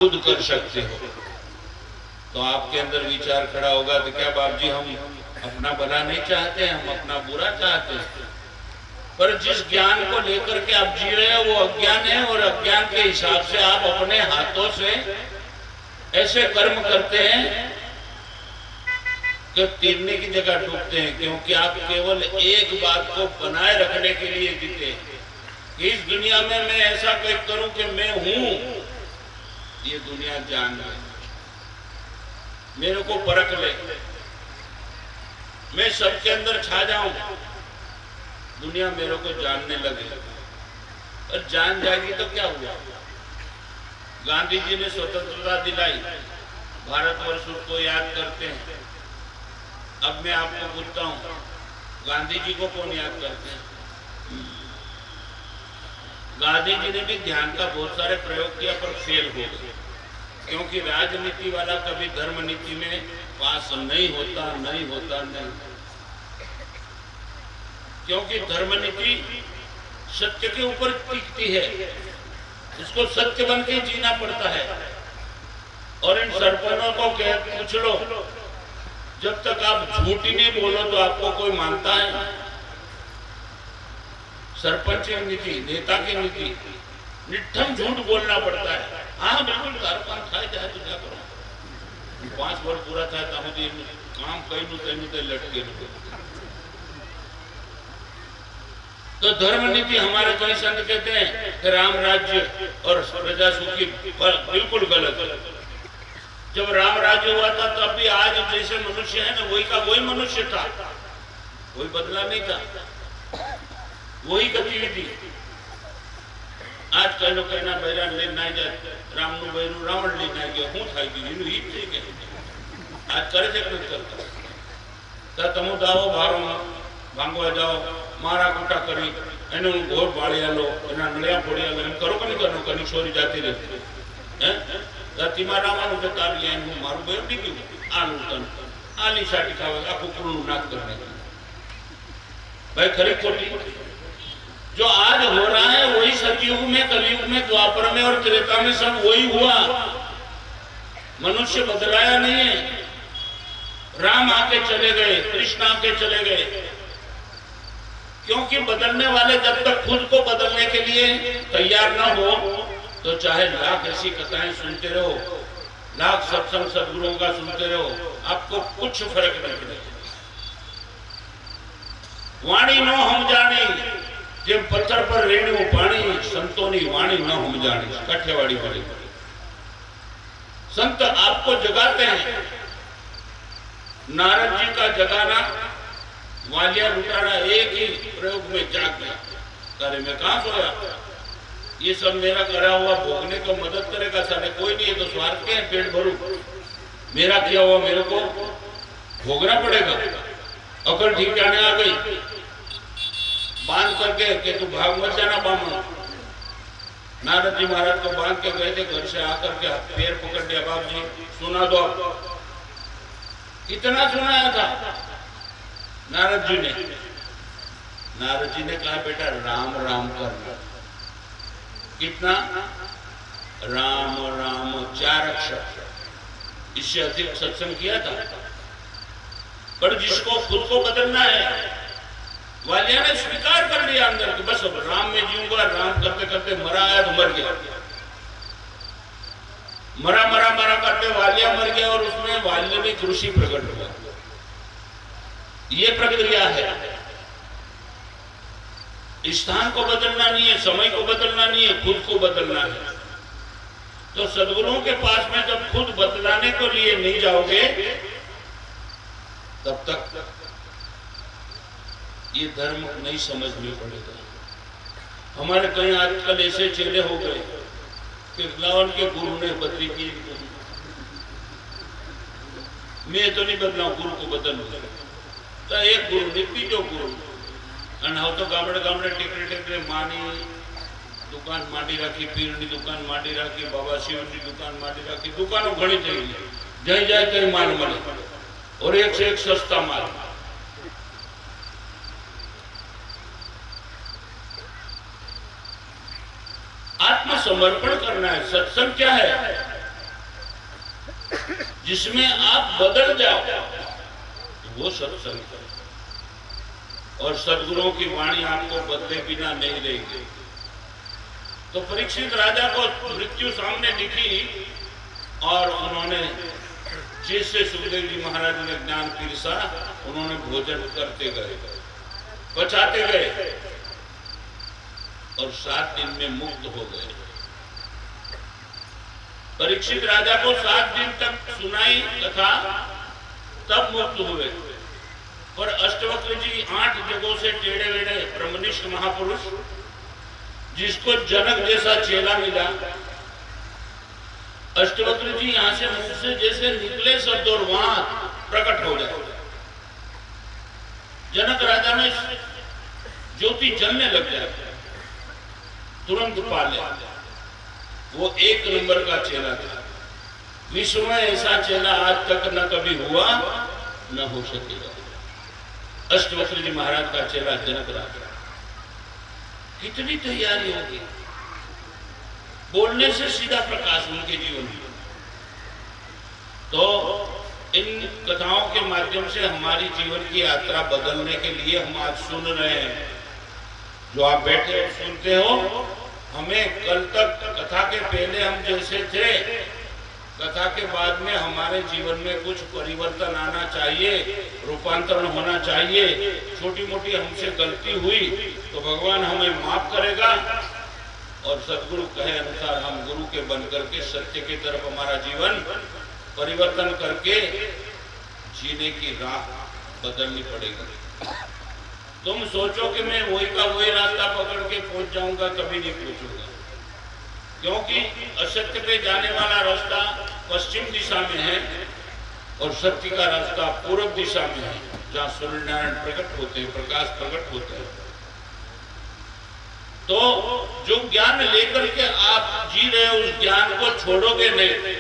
खुद कर सकते हो। तो आपके अंदर विचार खड़ा होगा तो क्या बाप जी हम अपना भला नहीं चाहते, हम अपना बुरा चाहते हैं। पर जिस ज्ञान को लेकर के आप जी रहे हैं वो अज्ञान है, और अज्ञान के हिसाब से आप अपने हाथों से ऐसे कर्म करते हैं कि तीरने की जगह डूबते हैं, क्योंकि आप केवल एक बात को बनाए रखने के लिए जीते। इस दुनिया में मैं ऐसा करूं कि मैं हूं, ये दुनिया जान ले, मेरे को परख ले, मैं सबके अंदर छा जाऊं, दुनिया मेरे को जानने लगे। और जान जाएगी तो क्या हुआ? गांधी जी ने स्वतंत्रता दिलाई, भारतवर्ष उसको याद करते हैं। अब मैं आपको पूछता हूं, गांधी जी को कौन याद करते हैं? गांधी जी ने भी ध्यान का बहुत सारे प्रयोग किया पर फेल हो गए, क्योंकि राजनीति वाला कभी धर्म नीति में पास नहीं होता। क्योंकि धर्म नीति सत्य के ऊपर टिकती है, इसको सत्य बन के जीना पड़ता है। और इन सरपंचों को पूछ लो, जब तक आप झूठ ही नहीं बोलो तो आपको कोई मानता है? सरपंच की नीति, नेता की नीति, निठम झूठ बोलना पड़ता है। हाँ बिल्कुल, सरपंच था जाए तो क्या करो, 5 वर्ष पूरा था काम कई लटके। तो धर्म नीति हमारे कई संत कहते हैं कि राम राज्य और प्रजा सुखी, बिल्कुल गलत। जब राम राज्य हुआ था तब भी आज जैसे मनुष्य है ना, वही का वही मनुष्य था, कोई बदला नहीं था, वही गतिविधि। आज कई लोग कहना बैरान लेना जाए, राम नु बैरू रावण लेना गया, हूँ थाई गई इनु हित થઈ ગઈ। आज करे છે કે કરતા તો તમો દાવો ભારો ભાંગવા જાઓ, મારા કુટા કરી એનું ઘોર બાળી આલો, એના નળિયા ફોડી આલો, એમ કરો કે નહીં કરો? કની છોરી જાતી રહે હે ધરતીમાં રાવણ તો તારી એમ મારું બેર ડીગ્યું આનું તન આલી સાટી ખાવે, આખું કુળનું નાક કરી નાખ્યું। भाई खरी खोटी जो आज हो रहा है वही सतयुग में, कलयुग में, द्वापर में और त्रेता में सब वही हुआ। मनुष्य बदलाया नहीं है। राम आके चले गए, कृष्ण आके चले गए, क्योंकि बदलने वाले जब तक खुद को बदलने के लिए तैयार ना हो तो चाहे लाख ऐसी कथाएं सुनते रहो, लाख सत्संग सदगुरुओं का सुनते रहो, आपको कुछ फर्क नहीं पड़ेगा। वाणी न हम जानी, जेम पत्थर पर रेणु पानी, संतों की वाणी न हम जानी। काठियावाड़ी वाली संत आपको जगाते हैं। नारद जी का जगाना, वालिया लुटाना एक ही प्रयोग में जाग गया। अरे मैं कहां सोया, ये सब मेरा करा हुआ भोगने को मदद करेगा साले कोई नहीं है, तो स्वार्थ के पेट भरू, मेरा किया हुआ मेरे को भोगना पड़ेगा। अकल ठिकाने आ गई, बांध करके कि तू भाग मत जाना बामन। नारद जी महाराज को बांध के गए थे, घर से आकर के पैर पकड़ लिया, बाप जी सुना दो। इतना सुनाया था नारद जी ने। नारद जी ने कहा बेटा राम राम करना। कितना? राम राम 4 अक्षर, इससे अधिक सत्संग किया था। पर जिसको खुद को बदलना है, वालिया ने स्वीकार कर लिया अंदर कि बस अब राम में जीऊंगा। राम करते करते मरा आया तो मर गया, मरा करते वालिया मर गया, और उसमें वालिया में कृषि प्रकट हुआ। ये प्रक्रिया है। स्थान को बदलना नहीं है, समय को बदलना नहीं है, खुद को बदलना है। तो सदगुरुओं के पास में जब खुद बदलाने को लिए नहीं जाओगे तब तक ये धर्म नहीं समझ में पड़ेगा। हमारे कहीं आजकल ऐसे चेले हो गए कि लावन के गुरु ने बदली की, मैं तो नहीं बदला, गुरु को बदल तो एक गुरु ने बीजो गुरु। हम तो गामड़े गामड़े टेकरे टेकरे मानी दुकान माटी राखी, पीर की दुकान माटी राखी, बाबा शिव की दुकान माटी राखी, दुकानों घनी थी जही जाए कहीं माल मिले, और एक से एक सस्ता माल। आत्मसमर्पण करना है। सत्संग क्या है? जिसमें आप बदल जाओ, वो सत्संग। और सद्गुरुओं की वाणी आपको बदले बिना नहीं रहेगी। तो परीक्षित राजा को मृत्यु सामने दिखी और उन्होंने जिससे सुखदेव जी महाराज ने ज्ञान पीरसा, उन्होंने भोजन करते गए, पचाते गए और 7 दिन में मुक्त हो गए। परीक्षित राजा को 7 दिन तक सुनाई कथा, तब मुक्त हुए। पर अष्टवक्र जी 8 जगहों से टेढ़े वेढ़े ब्रह्मनिष्ठ महापुरुष, जिसको जनक जैसा चेला मिला, अष्टवक्र जी यहां से मुख से जैसे निकले शब्द और वहां प्रकट हो गए। जनक राजा में ज्योति जलने लग जाए, तुरंत पा लिया। वो 1 नंबर का चेला था। विश्व में ऐसा चेला आज तक न कभी हुआ न हो सकेगा। अष्टवक्र जी महाराज का चेला जनक राजा। कितनी तैयारी होगी, बोलने से सीधा प्रकाश उनके जीवन में। तो इन कथाओं के माध्यम से हमारी जीवन की यात्रा बदलने के लिए हम आज सुन रहे हैं। जो आप बैठे सुनते हो, हमें कल तक कथा के पहले हम जैसे थे, कथा के बाद में हमारे जीवन में कुछ परिवर्तन आना चाहिए, रूपांतरण होना चाहिए। छोटी मोटी हमसे गलती हुई तो भगवान हमें माफ करेगा और सद्गुरु कहे अनुसार हम गुरु के बन करके सत्य की तरफ हमारा जीवन परिवर्तन करके जीने की राह बदलनी पड़ेगी। तुम सोचो कि मैं वही का वही रास्ता पकड़ के पहुंच जाऊंगा, कभी नहीं पहुंचूंगा। क्योंकि असत्य पे जाने वाला रास्ता पश्चिम दिशा में है और सत्य का रास्ता पूर्व दिशा में है, जहाँ सूर्यनारायण प्रकट होते हैं, प्रकाश प्रकट होते हैं। तो जो ज्ञान लेकर के आप जी रहे हो, उस ज्ञान को छोड़ोगे नहीं,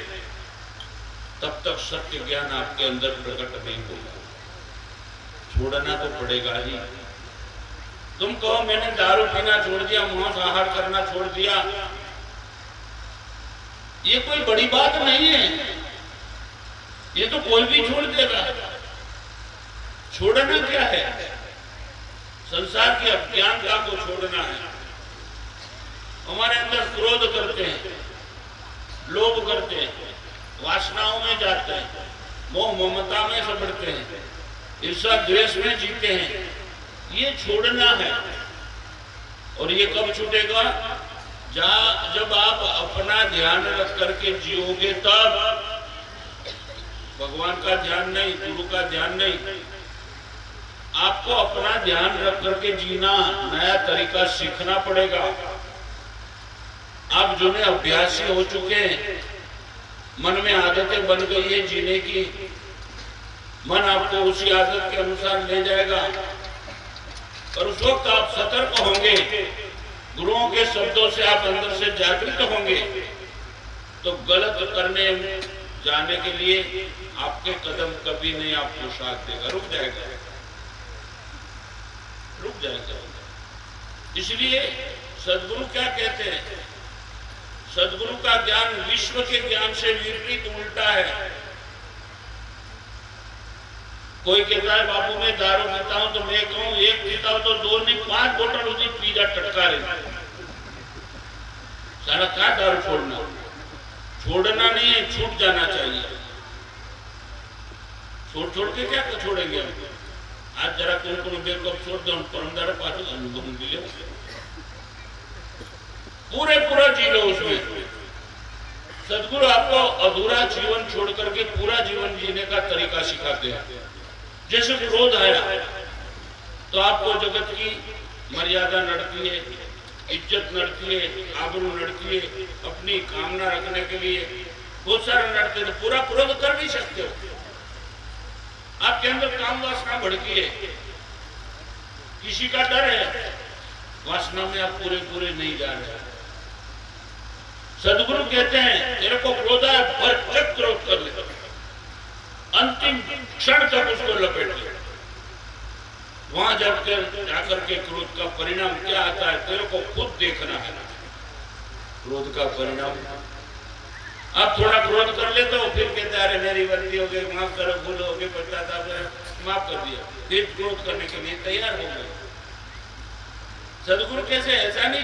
तब तक सत्य ज्ञान आपके अंदर प्रकट नहीं होगा। छोड़ना तो पड़ेगा ही। तुम कहो मैंने दारू पीना छोड़ दिया, मांस आहार करना छोड़ दिया, ये कोई बड़ी बात नहीं है। ये तो कोई भी छोड़ देगा। छोड़ना क्या है? संसार की अज्ञानता को छोड़ना है। हमारे अंदर क्रोध करते हैं, लोभ करते हैं, वासनाओं में जाते हैं, मोह ममता में समझते हैं, ईर्ष्या द्वेष में जीते हैं। ये छोड़ना है। और ये कब छूटेगा? जब आप अपना ध्यान रख करके जियोगे, तब भगवान का ध्यान नहीं, गुरु का ध्यान नहीं, आपको अपना ध्यान रख करके जीना, नया तरीका सीखना पड़ेगा। आप जो ने अभ्यासी हो चुके हैं, मन में आदतें बन गई है जीने की, मन आपको उसी आदत के अनुसार ले जाएगा। और उस वक्त आप सतर्क होंगे, गुरुओं के शब्दों से आप अंदर से जागृत होंगे, तो गलत करने जाने के लिए आपके कदम कभी नहीं आपको साथ देगा, रुक जाएगा, रुक जाएगा। इसलिए सद्गुरु क्या कहते हैं? सद्गुरु का ज्ञान विश्व के ज्ञान से विपरीत उल्टा है। कोई कहता है बाबू मैं दारू पीता हूं, तो मैं कहूं 1 पीता हूं तो 2 नहीं 5 बोतल उसी पी जा, टटका रहे। सारा क्या दारू छोड़ना? छोड़ना नहीं है, छूट जाना चाहिए। छोड़ के क्या छोड़ेंगे हम? आज जरा कोई बेर कब छोड़ दो, परमदार पास अनुभव मिले, पूरा जी लो उसमें। सद्गुरु आपको अधूरा जीवन छोड़ करके पूरा जीवन जीने का तरीका सिखाते हैं। जैसे क्रोध आया तो आपको जगत की मर्यादा नड़ती है, इज्जत नड़ती है, आबरू नड़ती है, अपनी कामना रखने के लिए बहुत सारे नड़ते, तो पूरा क्रोध कर नहीं सकते हो। आपके अंदर काम वासना भड़की है, किसी का डर है, वासना में आप पूरे नहीं जा रहे। सद्गुरु कहते हैं तेरे को क्रोध है, भरसक क्रोध कर ले, अंतिम क्षण तक उसको लपेट ले। वहां जाकर के क्रोध का परिणाम क्या आता है तेरे को खुद देखना है। क्रोध का परिणाम अब थोड़ा क्रोध कर लेते हो, फिर कहते अरे मेरी गलती हो गई, माफ करो, भूल हो गई, पश्चाताप है, माफ कर दिया, फिर क्रोध करने के लिए तैयार हो गए। सदगुरु कैसे, ऐसा नहीं